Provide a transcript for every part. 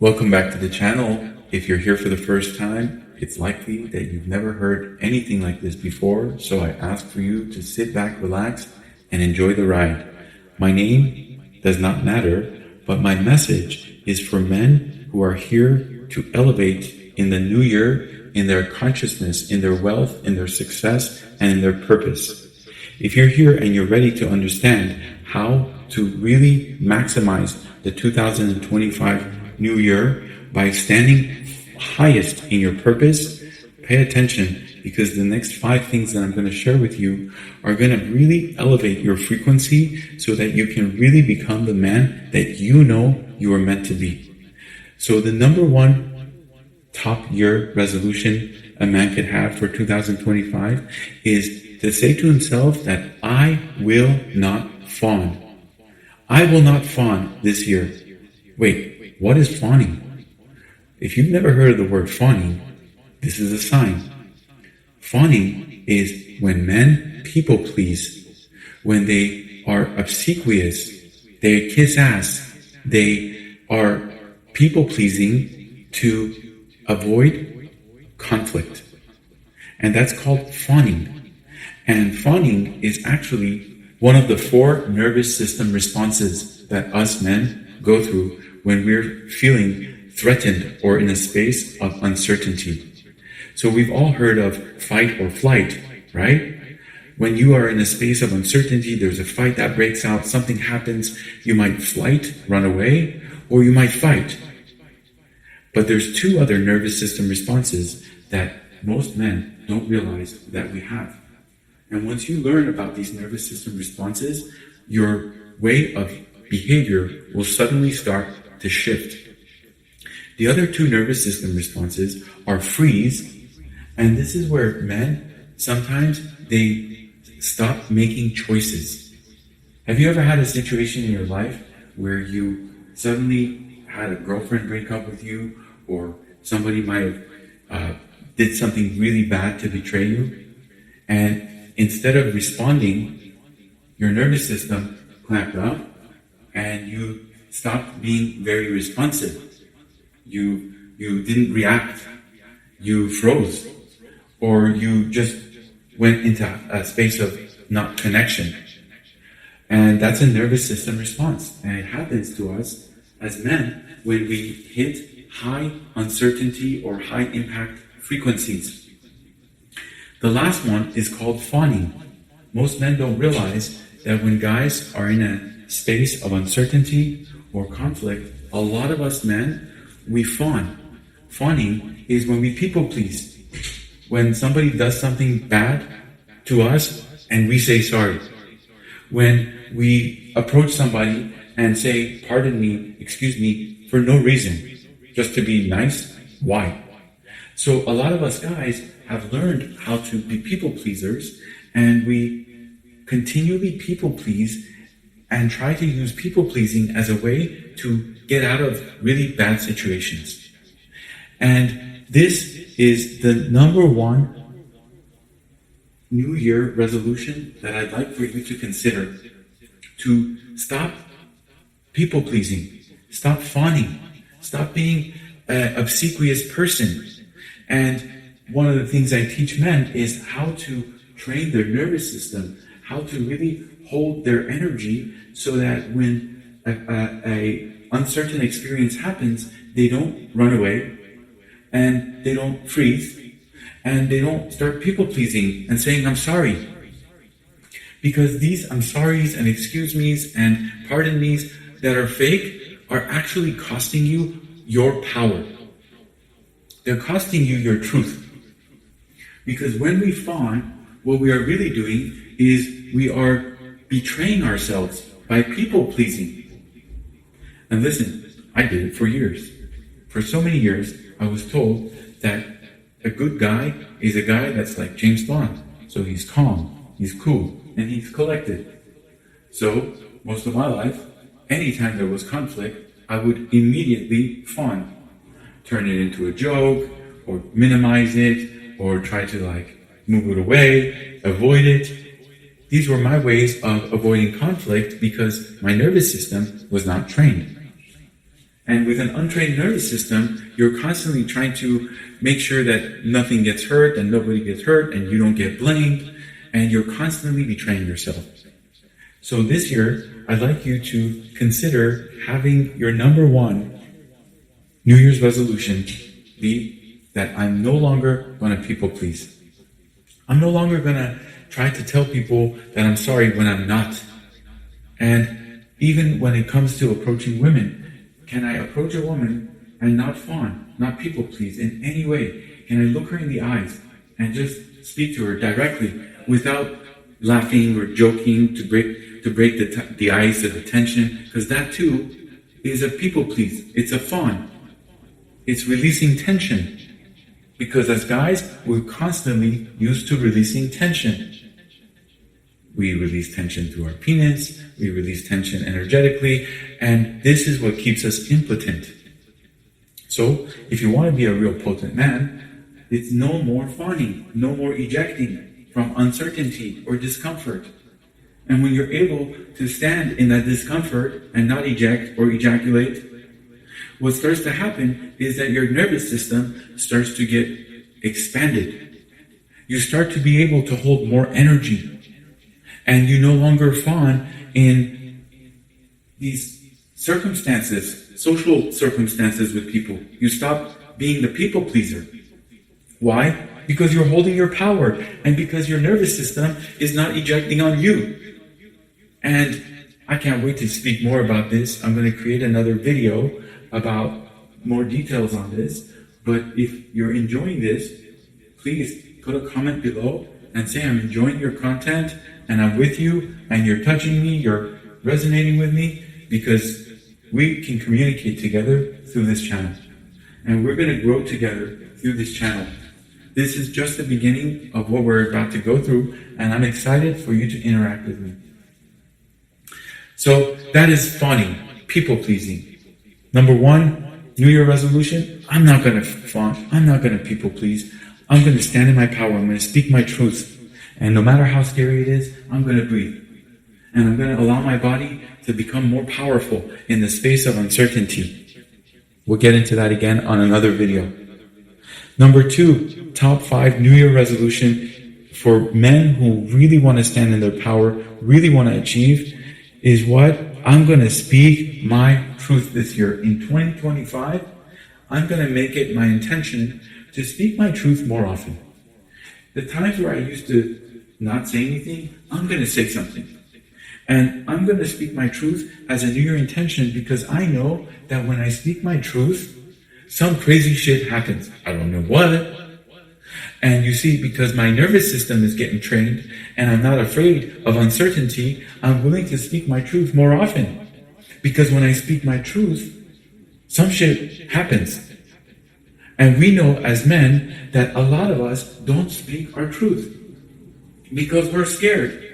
Welcome back to the channel. If you're here for the first time, it's likely that you've never heard anything like this before, so I ask for you to sit back, relax, and enjoy the ride. My name does not matter, but my message is for men who are here to elevate in the new year, in their consciousness, in their wealth, in their success, and in their purpose. If you're here and you're ready to understand how to really maximize the 2025 New Year by standing highest in your purpose, pay attention, because the next 5 things that I'm going to share with you are going to really elevate your frequency so that you can really become the man that you know you are meant to be. So the number one top year resolution a man could have for 2025 is to say to himself that I will not fawn. I will not fawn this year. Wait, what is fawning? If you've never heard of the word fawning, this is a sign. Fawning is when men people please, when they are obsequious, they kiss ass, they are people pleasing to avoid conflict. And that's called fawning. And fawning is actually one of the 4 nervous system responses that us men go through when we're feeling threatened or in a space of uncertainty. So we've all heard of fight or flight, right? When you are in a space of uncertainty, there's a fight that breaks out, something happens, you might flight, run away, or you might fight. But there's 2 other nervous system responses that most men don't realize that we have. And once you learn about these nervous system responses, your way of behavior will suddenly start to shift. The other 2 nervous system responses are freeze, and this is where men, sometimes they stop making choices. Have you ever had a situation in your life where you suddenly had a girlfriend break up with you, or somebody might have did something really bad to betray you, and instead of responding, your nervous system clamped up and you stopped being very responsive. You didn't react. You froze. Or you just went into a space of not connection. And that's a nervous system response. And it happens to us as men when we hit high uncertainty or high impact frequencies. The last one is called fawning. Most men don't realize that when guys are in a space of uncertainty or conflict, a lot of us men, we fawn. Fawning is when we people please. When somebody does something bad to us and we say sorry. When we approach somebody and say, pardon me, excuse me, for no reason, just to be nice. Why? So a lot of us guys have learned how to be people pleasers, and we continually people please and try to use people pleasing as a way to get out of really bad situations. And this is the number one New Year resolution that I'd like for you to consider. To stop people pleasing, stop fawning, stop being an obsequious person. And one of the things I teach men is how to train their nervous system, how to really hold their energy so that when a uncertain experience happens, they don't run away and they don't freeze and they don't start people pleasing and saying, I'm sorry. Because these I'm sorries and excuse me's and pardon me's that are fake are actually costing you your power. They're costing you your truth. Because when we fawn, what we are really doing is we are betraying ourselves by people pleasing. And listen, I did it for years. For so many years, I was told that a good guy is a guy that's like James Bond. So he's calm, he's cool, and he's collected. So most of my life, anytime there was conflict, I would immediately fawn. Turn it into a joke, or minimize it, or try to move it away, avoid it. These were my ways of avoiding conflict because my nervous system was not trained. And with an untrained nervous system, you're constantly trying to make sure that nothing gets hurt and nobody gets hurt and you don't get blamed, and you're constantly betraying yourself. So this year, I'd like you to consider having your number one New Year's resolution be that I'm no longer going to people please. I'm no longer going to try to tell people that I'm sorry when I'm not. And even when it comes to approaching women, can I approach a woman and not fawn, not people please in any way? Can I look her in the eyes and just speak to her directly without laughing or joking to break the ice of the tension? Because that too is a people please. It's a fawn. It's releasing tension. Because as guys, we're constantly used to releasing tension. We release tension through our penis, we release tension energetically, and this is what keeps us impotent. So, if you want to be a real potent man, it's no more fawning, no more ejecting from uncertainty or discomfort. And when you're able to stand in that discomfort and not eject or ejaculate, what starts to happen is that your nervous system starts to get expanded. You start to be able to hold more energy. And you no longer fawn in these circumstances, social circumstances with people. You stop being the people pleaser. Why? Because you're holding your power and because your nervous system is not ejecting on you. And I can't wait to speak more about this. I'm going to create another video about more details on this. But if you're enjoying this, please put a comment below and say I'm enjoying your content and I'm with you and you're touching me, you're resonating with me, because we can communicate together through this channel. And we're going to grow together through this channel. This is just the beginning of what we're about to go through, and I'm excited for you to interact with me. So that is fawning, people pleasing. Number one, New Year resolution, I'm not going to fawn, I'm not going to people please. I'm going to stand in my power, I'm going to speak my truth. And no matter how scary it is, I'm going to breathe. And I'm going to allow my body to become more powerful in the space of uncertainty. We'll get into that again on another video. Number two, top 5 New Year resolution for men who really want to stand in their power, really want to achieve, is what? I'm going to speak my truth this year. In 2025, I'm going to make it my intention to speak my truth more often. The times where I used to not say anything, I'm going to say something. And I'm going to speak my truth as a New Year intention because I know that when I speak my truth, some crazy shit happens. I don't know what. And you see, because my nervous system is getting trained and I'm not afraid of uncertainty, I'm willing to speak my truth more often. Because when I speak my truth, some shit happens. And we know as men that a lot of us don't speak our truth because we're scared.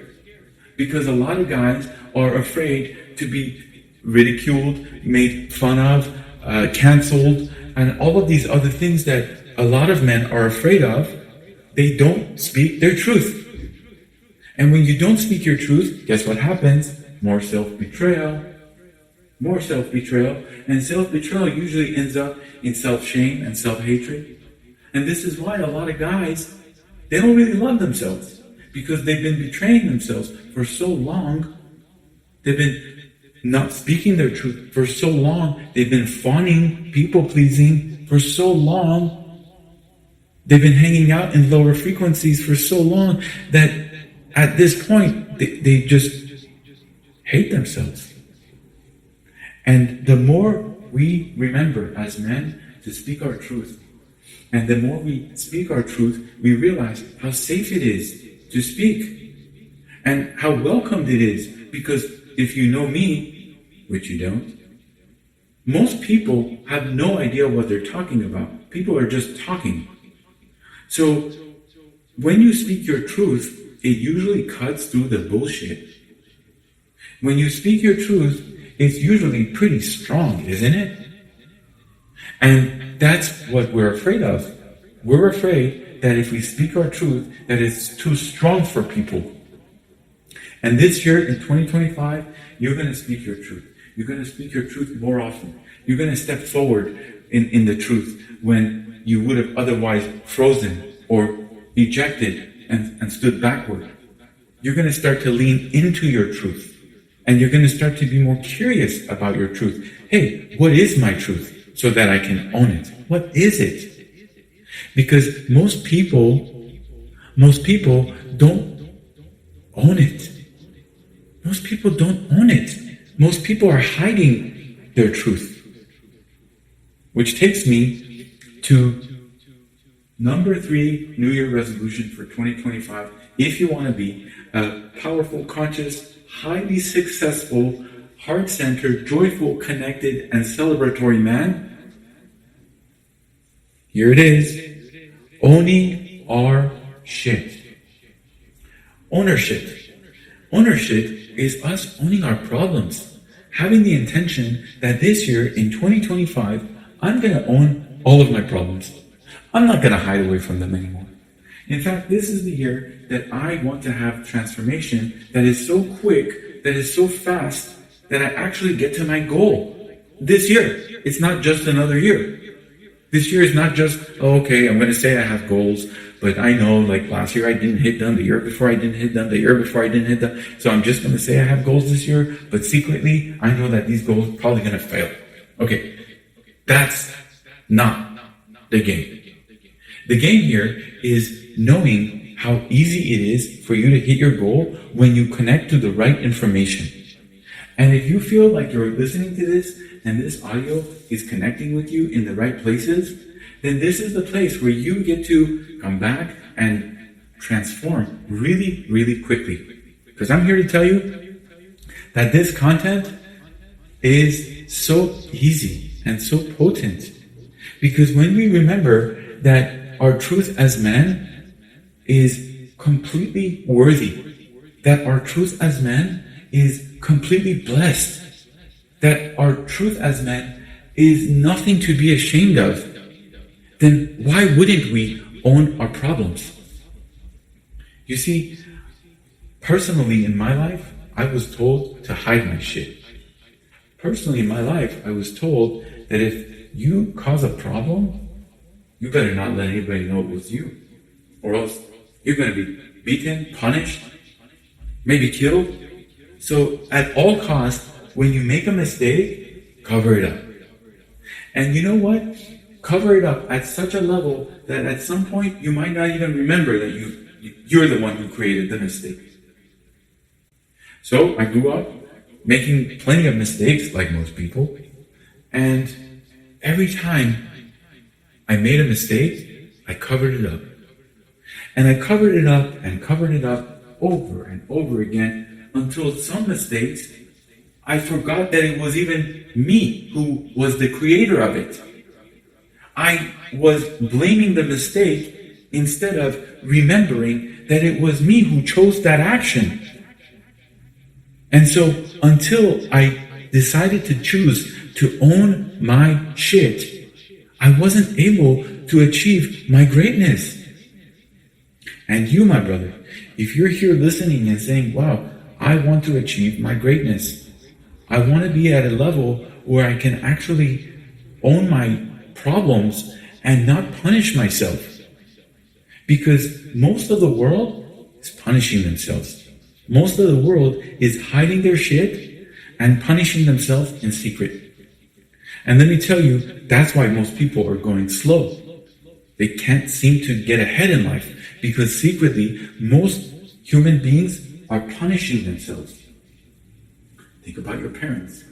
Because a lot of guys are afraid to be ridiculed, made fun of, canceled, and all of these other things that a lot of men are afraid of. They don't speak their truth. And when you don't speak your truth, guess what happens? More self-betrayal. More self-betrayal. And self-betrayal usually ends up in self-shame and self-hatred. And this is why a lot of guys, they don't really love themselves. Because they've been betraying themselves for so long. They've been not speaking their truth for so long. They've been fawning, people-pleasing for so long. They've been hanging out in lower frequencies for so long that at this point, they just hate themselves. And the more we remember as men to speak our truth, and the more we speak our truth, we realize how safe it is to speak and how welcomed it is. Because if you know me, which you don't, most people have no idea what they're talking about. People are just talking. So when you speak your truth, it usually cuts through the bullshit. When you speak your truth, it's usually pretty strong, isn't it? And that's what we're afraid of. We're afraid that if we speak our truth, that it's too strong for people. And this year, in 2025, you're going to speak your truth. You're going to speak your truth more often. You're going to step forward in the truth when you would have otherwise frozen or ejected and stood backward. You're going to start to lean into your truth. And you're going to start to be more curious about your truth. Hey, what is my truth? So that I can own it. What is it? Because most people don't own it. Most people don't own it. Most people are hiding their truth. Which takes me to number 3 New Year resolution for 2025. If you want to be a powerful, conscious, highly successful, heart-centered, joyful, connected, and celebratory man, here it is. Owning our shit. Ownership. Ownership is us owning our problems. Having the intention that this year, in 2025, I'm going to own all of my problems. I'm not going to hide away from them anymore. In fact, this is the year that I want to have transformation that is so quick, that is so fast, that I actually get to my goal. This year. It's not just another year. This year is not just, okay, I'm going to say I have goals, but I know like last year I didn't hit them, the year before I didn't hit them, the year before I didn't hit them. So I'm just going to say I have goals this year, but secretly I know that these goals are probably going to fail. Okay, that's not the game. The game here is knowing how easy it is for you to hit your goal when you connect to the right information. And if you feel like you're listening to this and this audio is connecting with you in the right places, then this is the place where you get to come back and transform really, really quickly. Because I'm here to tell you that this content is so easy and so potent. Because when we remember that our truth as man is completely worthy, that our truth as man is completely blessed, that our truth as man is nothing to be ashamed of, then why wouldn't we own our problems? You see, personally in my life, I was told to hide my shit. Personally in my life, I was told that if you cause a problem, you better not let anybody know it was you, or else you're going to be beaten, punished, maybe killed. So at all costs, when you make a mistake, cover it up. And you know what? Cover it up at such a level that at some point you might not even remember that you're the one who created the mistake. So I grew up making plenty of mistakes like most people. And every time I made a mistake, I covered it up. And I covered it up and covered it up over and over again until some mistakes, I forgot that it was even me who was the creator of it. I was blaming the mistake instead of remembering that it was me who chose that action. And so until I decided to choose to own my shit, I wasn't able to achieve my greatness. And you, my brother, if you're here listening and saying, wow, I want to achieve my greatness. I want to be at a level where I can actually own my problems and not punish myself. Because most of the world is punishing themselves. Most of the world is hiding their shit and punishing themselves in secret. And let me tell you, that's why most people are going slow. They can't seem to get ahead in life because secretly, most human beings are punishing themselves. Think about your parents.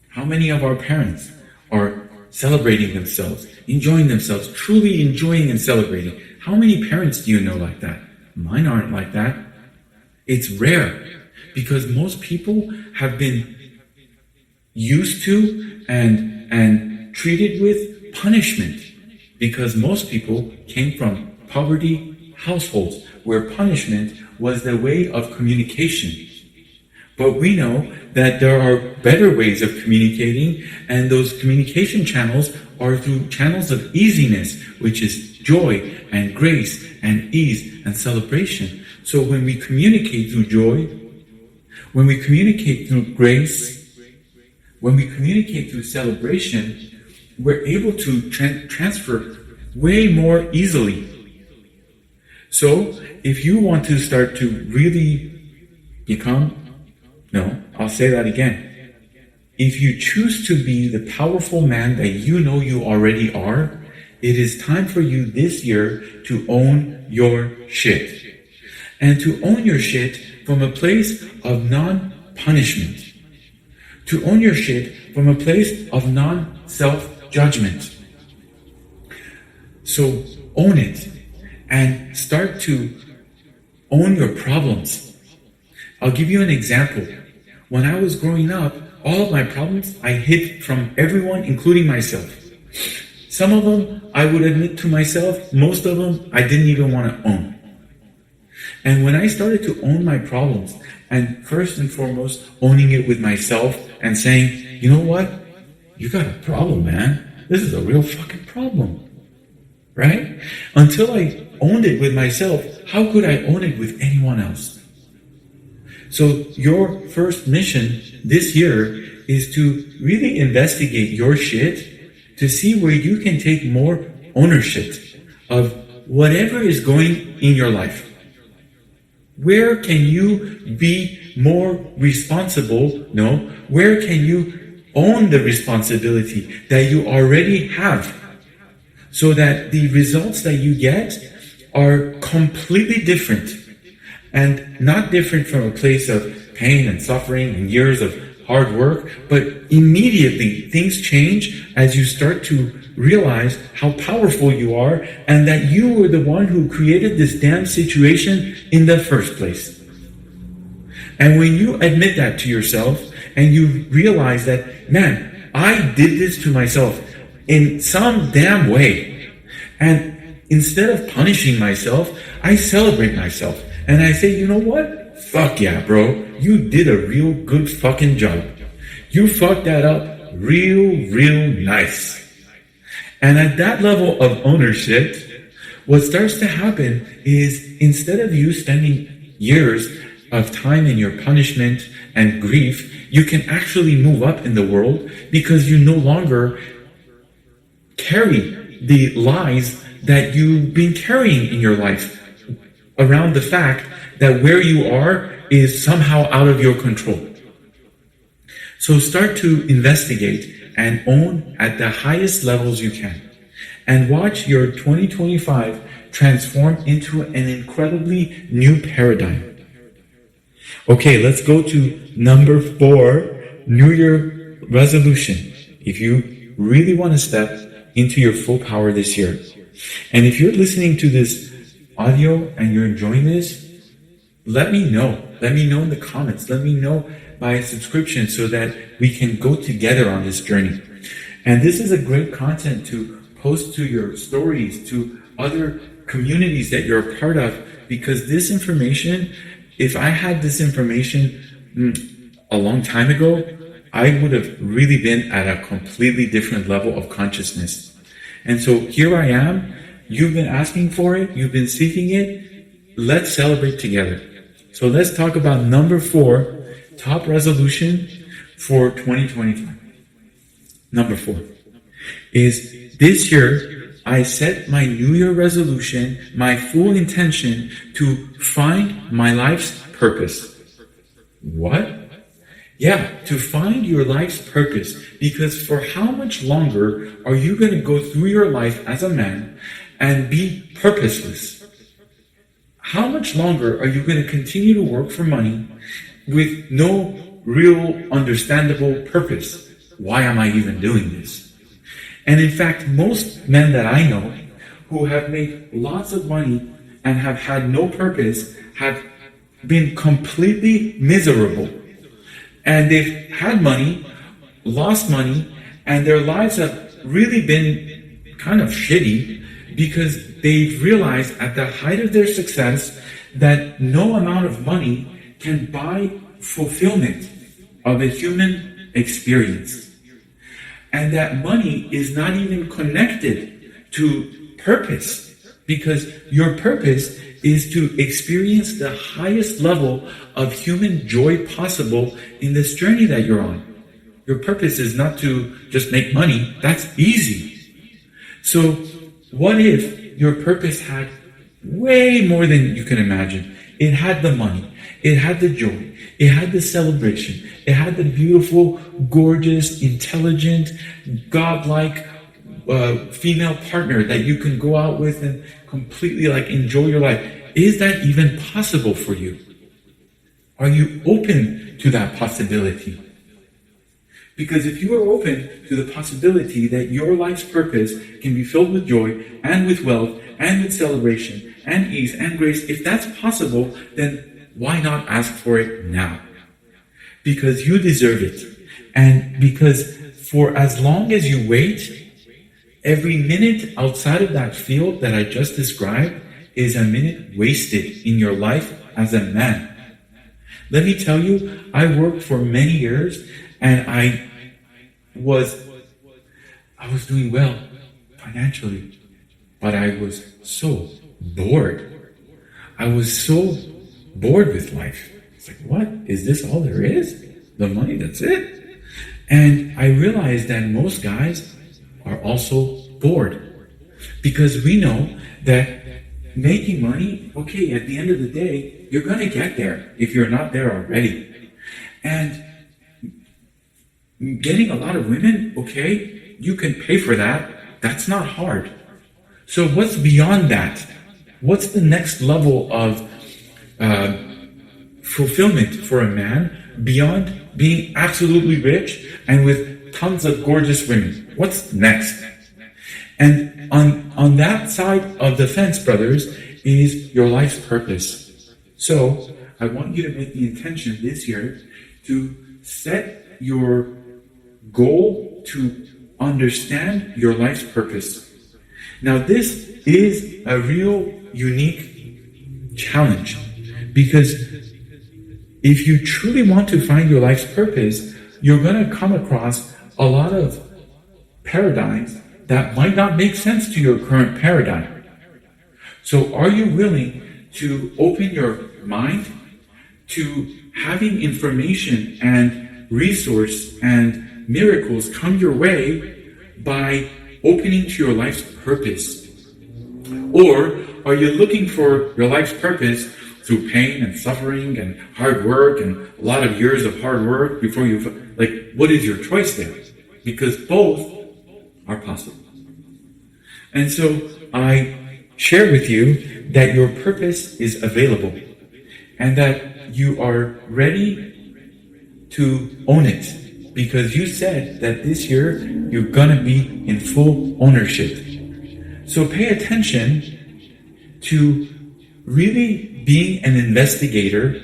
How many of our parents are celebrating themselves, enjoying themselves, truly enjoying and celebrating? How many parents do you know like that? Mine aren't like that. It's rare because most people have been used to and treated with punishment because most people came from poverty households where punishment was the way of communication. But we know that there are better ways of communicating, and those communication channels are through channels of easiness, which is joy and grace and ease and celebration. So when we communicate through joy, when we communicate through grace, when we communicate through celebration, we're able to transfer way more easily. So, if you want to start to really I'll say that again. If you choose to be the powerful man that you know you already are, it is time for you this year to own your shit. And to own your shit from a place of non-punishment. To own your shit from a place of non-self-judgment. So own it and start to own your problems. I'll give you an example. When I was growing up, all of my problems I hid from everyone, including myself. Some of them I would admit to myself, most of them I didn't even want to own. And when I started to own my problems, and first and foremost, owning it with myself and saying, you know what? You got a problem, man. This is a real fucking problem. Right? Until I owned it with myself, how could I own it with anyone else? So your first mission this year is to really investigate your shit to see where you can take more ownership of whatever is going in your life. Where can you be more responsible? No, where can you own the responsibility that you already have so that the results that you get are completely different and not different from a place of pain and suffering and years of hard work, but immediately things change as you start to realize how powerful you are and that you were the one who created this damn situation in the first place. And when you admit that to yourself and you realize that, man, I did this to myself in some damn way, and instead of punishing myself, I celebrate myself and I say, you know what? Fuck yeah, bro. You did a real good fucking job. You fucked that up real nice. And at that level of ownership, what starts to happen is instead of you spending years of time in your punishment and grief, you can actually move up in the world because you no longer carry the lies that you've been carrying in your life around the fact that where you are is somehow out of your control. So start to investigate and own at the highest levels you can. And watch your 2025 transform into an incredibly new paradigm. Okay, let's go to number 4, New Year resolution. If you really want to step into your full power this year. And if you're listening to this audio and you're enjoying this, let me know. Let me know in the comments. Let me know by a subscription so that we can go together on this journey. And this is a great content to post to your stories, to other communities that you're a part of, because this information, if I had this information a long time ago, I would have really been at a completely different level of consciousness. And so here I am. You've been asking for it. You've been seeking it. Let's celebrate together. So let's talk about number 4, top resolution for 2025. Number 4 is this year, I set my New Year resolution, my full intention to find my life's purpose. What? Yeah, to find your life's purpose. Because for how much longer are you going to go through your life as a man and be purposeless? How much longer are you going to continue to work for money with no real understandable purpose? Why am I even doing this? And in fact, most men that I know who have made lots of money and have had no purpose have been completely miserable. And they've had money, lost money, and their lives have really been kind of shitty because they've realized at the height of their success that no amount of money can buy fulfillment of a human experience. And that money is not even connected to purpose, because your purpose is to experience the highest level of human joy possible in this journey that you're on. Your purpose is not to just make money. That's easy. So what if your purpose had way more than you can imagine? It had the money, it had the joy, it had the celebration, it had the beautiful, gorgeous, intelligent, godlike female partner that you can go out with and completely enjoy your life. Is that even possible for you? Are you open to that possibility? Because if you are open to the possibility that your life's purpose can be filled with joy and with wealth and with celebration and ease and grace, if that's possible, then why not ask for it now? Because you deserve it. And because for as long as you wait, every minute outside of that field that I just described is a minute wasted in your life as a man. Let me tell you, I worked for many years and I was doing well financially, but I was so bored. I was so bored with life. It's like, what? Is this all there is? The money, that's it? And I realized that most guys are also bored because we know that making money, okay, at the end of the day, you're going to get there if you're not there already. And getting a lot of women, okay, you can pay for that. That's not hard. So what's beyond that? What's the next level of fulfillment for a man beyond being absolutely rich and with tons of gorgeous women? What's next? And on that side of the fence, brothers, is your life's purpose. So I want you to make the intention this year to set your goal to understand your life's purpose. Now, this is a real unique challenge because if you truly want to find your life's purpose, you're going to come across a lot of paradigms that might not make sense to your current paradigm. So are you willing to open your mind to having information and resource and miracles come your way by opening to your life's purpose? Or are you looking for your life's purpose through pain and suffering and hard work and a lot of years of hard work before you, what is your choice there? Because both are possible. And so I share with you that your purpose is available and that you are ready to own it because you said that this year you're going to be in full ownership. So pay attention to really being an investigator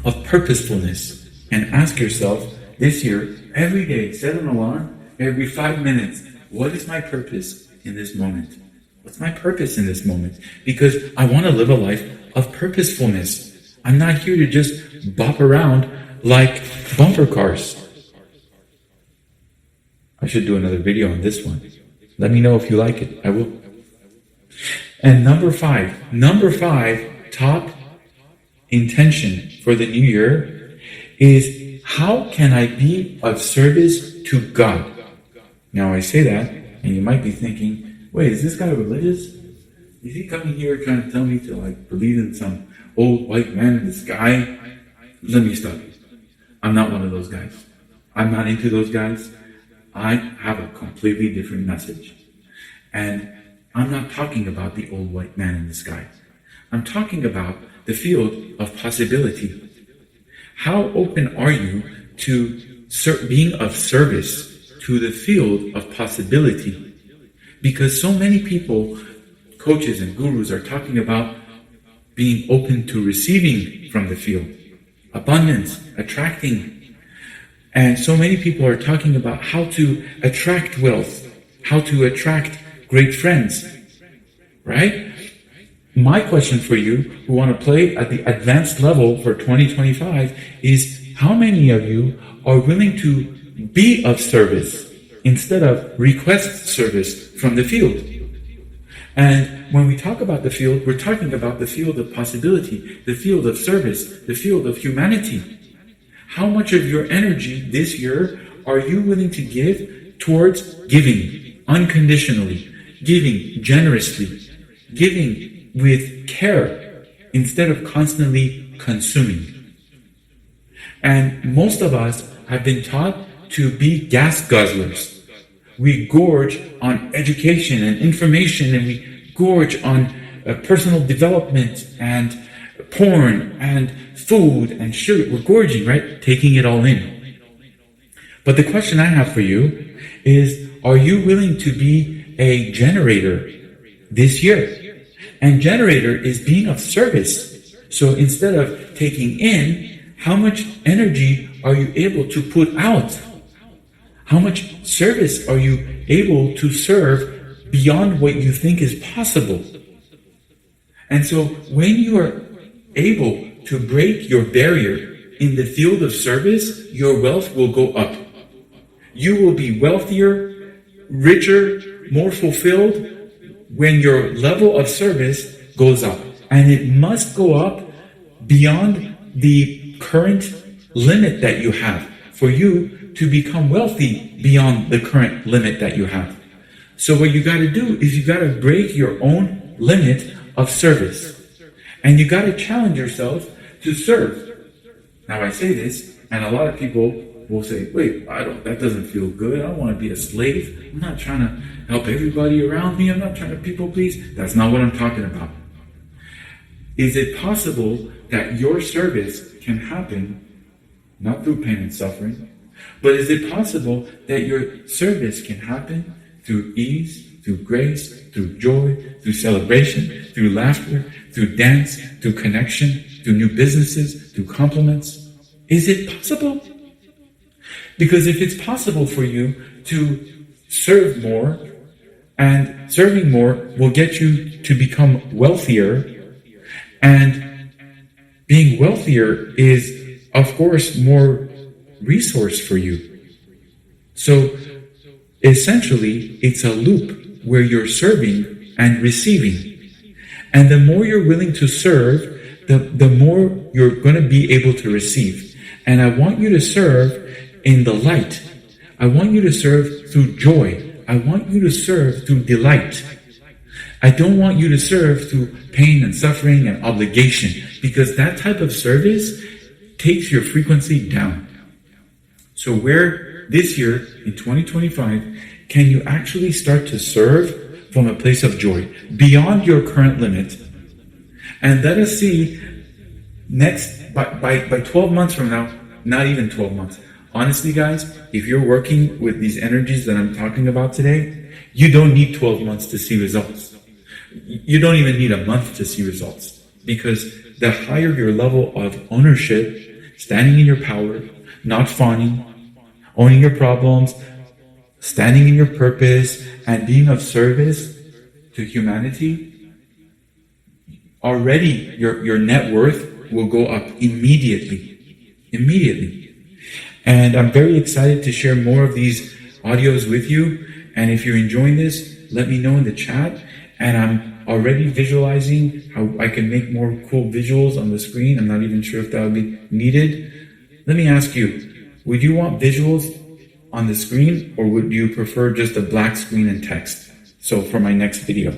of purposefulness and ask yourself this year, every day, set an alarm every 5 minutes. What is my purpose in this moment? What's my purpose in this moment? Because I want to live a life of purposefulness. I'm not here to just bop around like bumper cars. I should do another video on this one. Let me know if you like it. I will. And number five, top intention for the new year is, how can I be of service to God? Now I say that, and you might be thinking, wait, is this guy religious? Is he coming here trying to tell me to believe in some old white man in the sky? Let me stop you. I'm not one of those guys. I'm not into those guys. I have a completely different message. And I'm not talking about the old white man in the sky. I'm talking about the field of possibility. How open are you to being of service to the field of possibility? Because so many people, coaches and gurus, are talking about being open to receiving from the field, abundance, attracting. And so many people are talking about how to attract wealth, how to attract great friends, right? My question for you who want to play at the advanced level for 2025 is, how many of you are willing to be of service instead of request service from the field? And when we talk about the field, we're talking about the field of possibility, the field of service, the field of humanity. How much of your energy this year are you willing to give towards giving unconditionally, giving generously, giving with care instead of constantly consuming? And most of us have been taught to be gas guzzlers. We gorge on education and information, and we gorge on personal development and porn and food and sugar. We're gorging, right? Taking it all in. But the question I have for you is, are you willing to be a generator this year? And generator is being of service. So instead of taking in, how much energy are you able to put out? How much service are you able to serve beyond what you think is possible? And so when you are able to break your barrier in the field of service, your wealth will go up. You will be wealthier, richer, more fulfilled when your level of service goes up. And it must go up beyond the current limit that you have for you to become wealthy beyond the current limit that you have. So what you got to do is you got to break your own limit of service. And you got to challenge yourself to serve. Now I say this, and a lot of people will say, wait, that doesn't feel good. I don't want to be a slave. I'm not trying to help everybody around me. I'm not trying to people please. That's not what I'm talking about. Is it possible that your service can happen not through pain and suffering, but is it possible that your service can happen through ease, through grace, through joy, through celebration, through laughter, through dance, through connection, through new businesses, through compliments? Is it possible? Because if it's possible for you to serve more, and serving more will get you to become wealthier, and being wealthier is, of course, more resource for you. So essentially, it's a loop where you're serving and receiving. And the more you're willing to serve, the more you're going to be able to receive. And I want you to serve in the light. I want you to serve through joy. I want you to serve through delight. I don't want you to serve through pain and suffering and obligation, because that type of service takes your frequency down. So where this year, in 2025, can you actually start to serve from a place of joy beyond your current limit? And let us see by 12 months from now, not even 12 months. Honestly, guys, if you're working with these energies that I'm talking about today, you don't need 12 months to see results. You don't even need a month to see results, because the higher your level of ownership, standing in your power, not fawning, owning your problems, standing in your purpose, and being of service to humanity, already your net worth will go up immediately. And I'm very excited to share more of these audios with you. And if you're enjoying this, let me know in the chat. And I'm already visualizing how I can make more cool visuals on the screen. I'm not even sure if that would be needed. Let me ask you, would you want visuals on the screen, or would you prefer just a black screen and text? So for my next video.